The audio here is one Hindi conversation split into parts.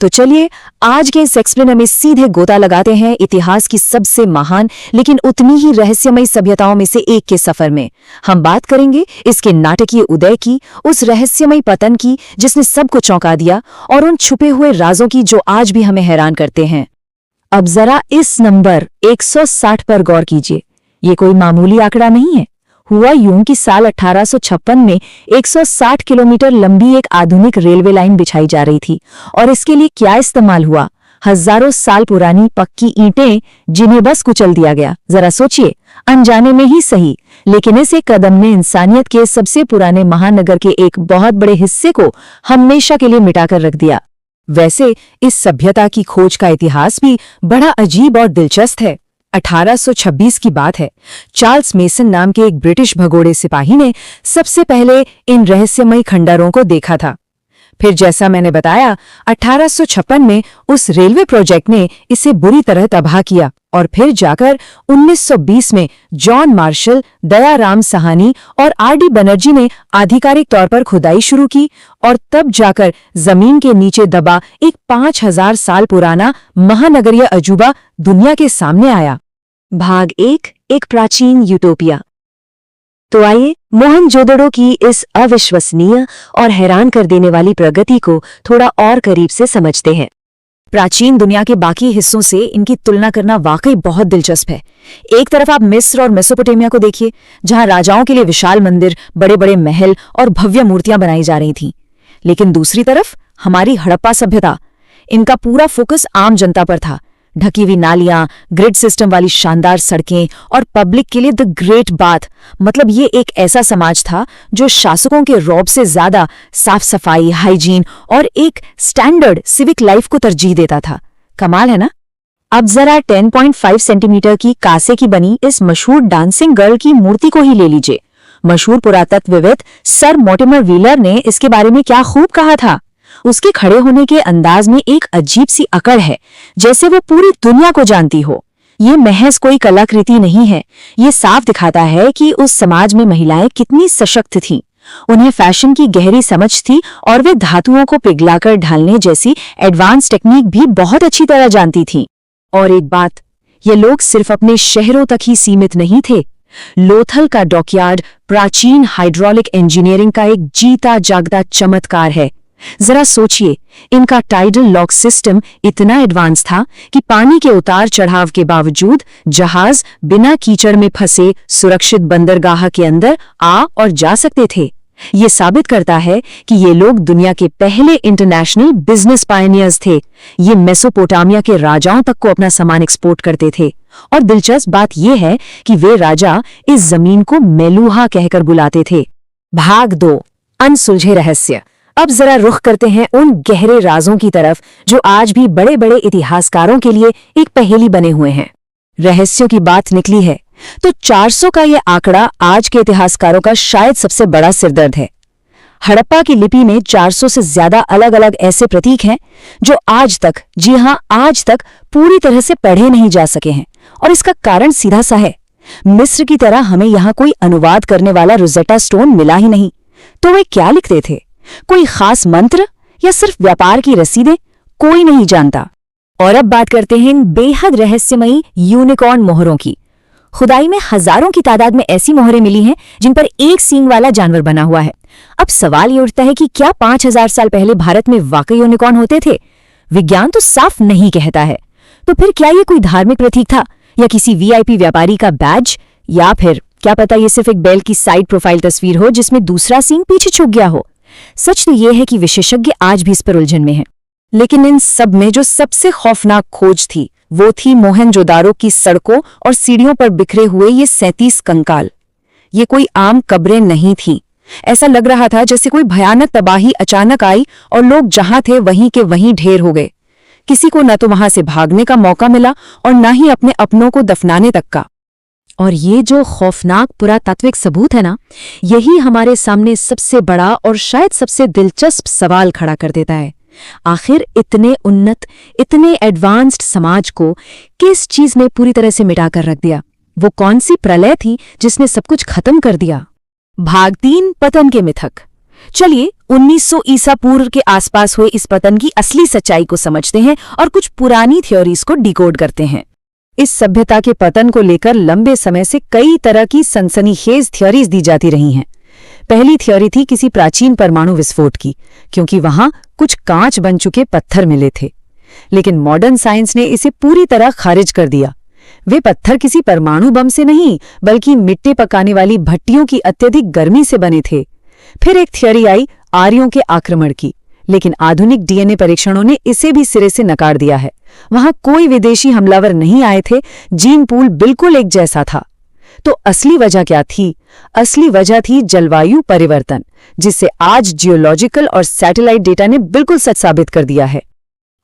तो चलिए आज के इस एक्सप्लेनर में सीधे गोता लगाते हैं इतिहास की सबसे महान लेकिन उतनी ही रहस्यमयी सभ्यताओं में से एक के सफर में। हम बात करेंगे इसके नाटकीय उदय की, उस रहस्यमयी पतन की जिसने सबको चौंका दिया, और उन छुपे हुए राजों की जो आज भी हमें हैरान करते हैं। अब जरा इस नंबर 160 पर गौर कीजिए। ये कोई मामूली आंकड़ा नहीं है। हुआ यूं कि साल 1856 में 160 किलोमीटर लंबी एक आधुनिक रेलवे लाइन बिछाई जा रही थी, और इसके लिए क्या इस्तेमाल हुआ? हजारों साल पुरानी पक्की ईंटें, जिन्हें बस कुचल दिया गया। जरा सोचिए, अनजाने में ही सही, लेकिन इस एक कदम ने इंसानियत के सबसे पुराने महानगर के एक बहुत बड़े हिस्से को हमेशा के लिए मिटाकर रख दिया। वैसे इस सभ्यता की खोज का इतिहास भी बड़ा अजीब और दिलचस्प है। 1826 की बात है। चार्ल्स मेसन नाम के एक ब्रिटिश भगोड़े सिपाही ने सबसे पहले इन रहस्यमयी खंडरों को देखा था। फिर जैसा मैंने बताया, 1856 में उस रेलवे प्रोजेक्ट ने इसे बुरी तरह तबाह किया, और फिर जाकर 1920 में जॉन मार्शल, दयाराम साहनी और आर.डी. बनर्जी ने आधिकारिक तौर पर खुदाई शुरू की, और तब जाकर जमीन के नीचे दबा एक 5000 साल पुराना महानगरीय अजूबा दुनिया के सामने आया। भाग 1, एक प्राचीन यूटोपिया। तो आइए मोहनजोदड़ो की इस अविश्वसनीय और हैरान कर देने वाली प्रगति को थोड़ा और करीब से समझते हैं। प्राचीन दुनिया के बाकी हिस्सों से इनकी तुलना करना वाकई बहुत दिलचस्प है। एक तरफ आप मिस्र और मेसोपोटामिया को देखिए, जहां राजाओं के लिए विशाल मंदिर, बड़े बड़े महल और भव्य मूर्तियां बनाई जा रही थीं। लेकिन दूसरी तरफ हमारी हड़प्पा सभ्यता, इनका पूरा फोकस आम जनता पर था। ढकी हुई नालियां, ग्रिड सिस्टम वाली शानदार सड़कें और पब्लिक के लिए द ग्रेट बाथ। मतलब ये एक ऐसा समाज था जो शासकों के रौब से ज्यादा साफ सफाई, हाइजीन और एक स्टैंडर्ड सिविक लाइफ को तरजीह देता था। कमाल है ना? अब जरा 10.5 सेंटीमीटर की कांसे की बनी इस मशहूर डांसिंग गर्ल की मूर्ति को ही ले लीजिए। मशहूर पुरातत्वविद सर मोर्टिमर व्हीलर ने इसके बारे में क्या खूब कहा था। उसके खड़े होने के अंदाज में एक अजीब सी अकड़ है, जैसे वो पूरी दुनिया को जानती हो। ये महज कोई कलाकृति नहीं है, ये साफ दिखाता है कि उस समाज में महिलाएं कितनी सशक्त थीं। उन्हें फैशन की गहरी समझ थी, और वे धातुओं को पिघलाकर ढालने जैसी एडवांस टेक्निक भी बहुत अच्छी तरह जानती थीं। और एक बात, ये लोग सिर्फ अपने शहरों तक ही सीमित नहीं थे। लोथल का डॉकयार्ड प्राचीन हाइड्रोलिक इंजीनियरिंग का एक जीता जागता चमत्कार है। जरा सोचिए, इनका टाइडल लॉक सिस्टम इतना एडवांस था कि पानी के उतार चढ़ाव के बावजूद जहाज बिना कीचड़ में फंसे सुरक्षित बंदरगाह के अंदर आ और जा सकते थे। ये साबित करता है कि ये लोग दुनिया के पहले इंटरनेशनल बिजनेस पायनियर्स थे। ये मेसोपोटामिया के राजाओं तक को अपना सामान एक्सपोर्ट करते थे। और दिलचस्प बात यह है कि वे राजा इस जमीन को मेलूहा कहकर बुलाते थे। भाग 2, अनसुलझे रहस्य। अब जरा रुख करते हैं उन गहरे राजों की तरफ जो आज भी बड़े बड़े इतिहासकारों के लिए एक पहेली बने हुए हैं। रहस्यों की बात निकली है तो 400 का ये आंकड़ा आज के इतिहासकारों का शायद सबसे बड़ा सिरदर्द है। हड़प्पा की लिपि में 400 से ज्यादा अलग अलग ऐसे प्रतीक हैं जो आज तक, जी हां आज तक, पूरी तरह से पढ़े नहीं जा सके हैं। और इसका कारण सीधा सा है, मिस्र की तरह हमें यहाँ कोई अनुवाद करने वाला रोजेटा स्टोन मिला ही नहीं। तो वे क्या लिखते थे? कोई खास मंत्र या सिर्फ व्यापार की रसीदें? कोई नहीं जानता। और अब बात करते हैं इन बेहद रहस्यमयी यूनिकॉर्न मोहरों की। खुदाई में हजारों की तादाद में ऐसी मोहरें मिली हैं जिन पर एक सींग वाला जानवर बना हुआ है। अब सवाल ये उठता है कि क्या 5000 साल पहले भारत में वाकई यूनिकॉर्न होते थे? विज्ञान तो साफ नहीं कहता है। तो फिर क्या ये कोई धार्मिक प्रतीक था, या किसी वीआईपी व्यापारी का बैज, या फिर क्या पता ये सिर्फ एक बैल की साइड प्रोफाइल तस्वीर हो जिसमें दूसरा सींग पीछे छुप गया हो। सच तो यह है कि विशेषज्ञ आज भी इस पर उलझन में हैं। लेकिन इन सब में जो सबसे खौफनाक खोज थी वो थी मोहनजोदारो की सड़कों और सीढ़ियों पर बिखरे हुए ये 37 कंकाल। ये कोई आम कब्रें नहीं थीं। ऐसा लग रहा था जैसे कोई भयानक तबाही अचानक आई और लोग जहां थे वहीं के वहीं ढेर हो गए। किसी को न तो वहां से भागने का मौका मिला और न ही अपने अपनों को दफनाने तक का। और ये जो खौफनाक पुरातात्विक सबूत है ना, यही हमारे सामने सबसे बड़ा और शायद सबसे दिलचस्प सवाल खड़ा कर देता है। आखिर इतने उन्नत, इतने एडवांस्ड समाज को किस चीज ने पूरी तरह से मिटा कर रख दिया? वो कौन सी प्रलय थी जिसने सब कुछ खत्म कर दिया? भाग 3, पतन के मिथक। चलिए 1900 ईसा पूर्व के आसपास हुए इस पतन की असली सच्चाई को समझते हैं और कुछ पुरानी थ्योरीज को डिकोड करते हैं। इस सभ्यता के पतन को लेकर लंबे समय से कई तरह की सनसनीखेज थ्योरीज दी जाती रही हैं। पहली थ्योरी थी किसी प्राचीन परमाणु विस्फोट की, क्योंकि वहां कुछ कांच बन चुके पत्थर मिले थे। लेकिन मॉडर्न साइंस ने इसे पूरी तरह खारिज कर दिया। वे पत्थर किसी परमाणु बम से नहीं, बल्कि मिट्टी पकाने वाली भट्टियों की अत्यधिक गर्मी से बने थे। फिर एक थ्योरी आई आर्यों के आक्रमण की, लेकिन आधुनिक डीएनए परीक्षणों ने इसे भी सिरे से नकार दिया है। वहां कोई विदेशी हमलावर नहीं आए थे, जीन पूल बिल्कुल एक जैसा था। तो असली वजह क्या थी? असली वजह थी जलवायु परिवर्तन, जिसे आज जियोलॉजिकल और सैटेलाइट डेटा ने बिल्कुल सच साबित कर दिया है।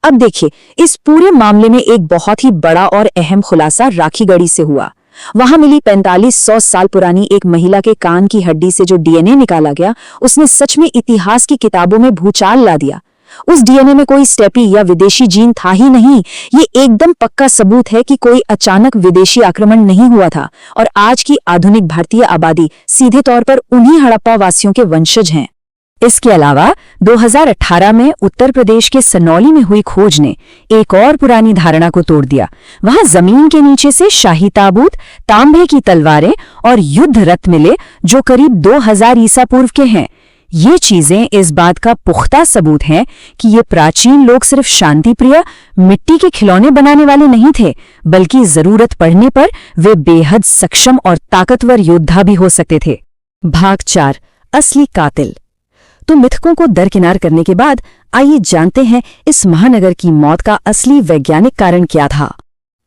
अब देखिए, इस पूरे मामले में एक बहुत ही बड़ा और अहम खुलासा राखीगढ़ी से हुआ। वहां मिली 4500 साल पुरानी एक महिला के कान की हड्डी से जो डीएनए निकाला गया, उसने सच में इतिहास की किताबों में भूचाल ला दिया। उस डीएनए में कोई स्टेपी या विदेशी जीन था ही नहीं। ये एकदम पक्का सबूत है कि कोई अचानक विदेशी आक्रमण नहीं हुआ था और आज की आधुनिक भारतीय आबादी सीधे तौर पर उन्हीं हड़प्पा वासियों के वंशज हैं। इसके अलावा 2018 में उत्तर प्रदेश के सनौली में हुई खोज ने एक और पुरानी धारणा को तोड़ दिया। वहां जमीन के नीचे से शाही ताबूत, तांबे की तलवारें और युद्ध रथ मिले जो करीब 2000 ईसा पूर्व के हैं। ये चीजें इस बात का पुख्ता सबूत हैं कि ये प्राचीन लोग सिर्फ शांतिप्रिय मिट्टी के खिलौने बनाने वाले नहीं थे, बल्कि जरूरत पड़ने पर वे बेहद सक्षम और ताकतवर योद्धा भी हो सकते थे। भाग 4, असली कातिल। तो मिथकों को दरकिनार करने के बाद आइए जानते हैं इस महानगर की मौत का असली वैज्ञानिक कारण क्या था।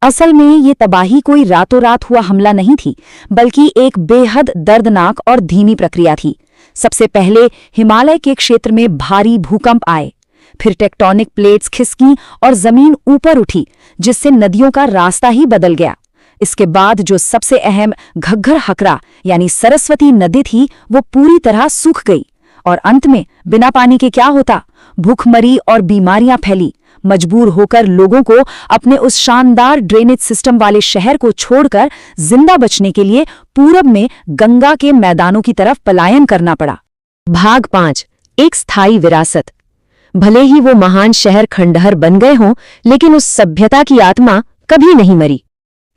असल में ये तबाही कोई रातों रात हुआ हमला नहीं थी, बल्कि एक बेहद दर्दनाक और धीमी प्रक्रिया थी। सबसे पहले हिमालय के क्षेत्र में भारी भूकंप आए, फिर टेक्टोनिक प्लेट्स खिसकीं और जमीन ऊपर उठी, जिससे नदियों का रास्ता ही बदल गया। इसके बाद जो सबसे अहम घग्गर हकरा यानी सरस्वती नदी थी, वो पूरी तरह सूख गई और अंत में बिना पानी के क्या होता, भूखमरी और बीमारियां फैली। मजबूर होकर लोगों को अपने उस शानदार ड्रेनेज सिस्टम वाले शहर को छोड़कर जिंदा बचने के लिए पूरब में गंगा के मैदानों की तरफ पलायन करना पड़ा। भाग 5, एक स्थायी विरासत। भले ही वो महान शहर खंडहर बन गए हों, लेकिन उस सभ्यता की आत्मा कभी नहीं मरी।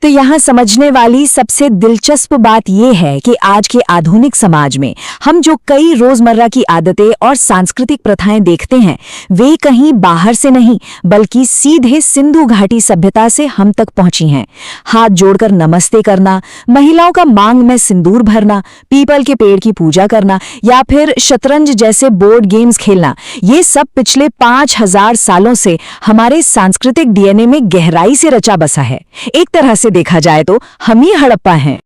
तो यहाँ समझने वाली सबसे दिलचस्प बात यह है कि आज के आधुनिक समाज में हम जो कई रोजमर्रा की आदतें और सांस्कृतिक प्रथाएं देखते हैं, वे कहीं बाहर से नहीं, बल्कि सीधे सिंधु घाटी सभ्यता से हम तक पहुंची हैं। हाथ जोड़कर नमस्ते करना, महिलाओं का मांग में सिंदूर भरना, पीपल के पेड़ की पूजा करना या फिर शतरंज जैसे बोर्ड गेम्स खेलना, ये सब पिछले 5000 सालों से हमारे सांस्कृतिक डीएनए में गहराई से रचा बसा है। एक तरह से देखा जाए तो हम ही हड़प्पा हैं।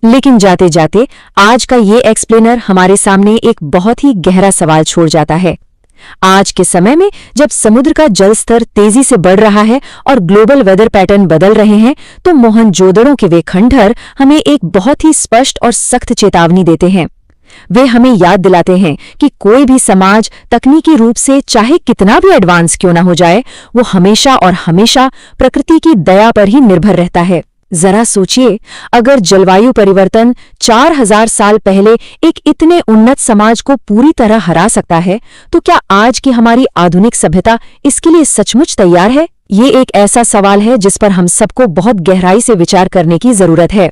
लेकिन जाते जाते आज का ये एक्सप्लेनर हमारे सामने एक बहुत ही गहरा सवाल छोड़ जाता है। आज के समय में जब समुद्र का जल स्तर तेजी से बढ़ रहा है और ग्लोबल वेदर पैटर्न बदल रहे हैं, तो मोहनजोदड़ो के वे खंडहर हमें एक बहुत ही स्पष्ट और सख्त चेतावनी देते हैं। वे हमें याद दिलाते हैं कि कोई भी समाज तकनीकी रूप से चाहे कितना भी एडवांस क्यों ना हो जाए, वो हमेशा और हमेशा प्रकृति की दया पर ही निर्भर रहता है। जरा सोचिए, अगर जलवायु परिवर्तन 4000 साल पहले एक इतने उन्नत समाज को पूरी तरह हरा सकता है, तो क्या आज की हमारी आधुनिक सभ्यता इसके लिए सचमुच तैयार है? ये एक ऐसा सवाल है जिस पर हम सबको बहुत गहराई से विचार करने की जरूरत है।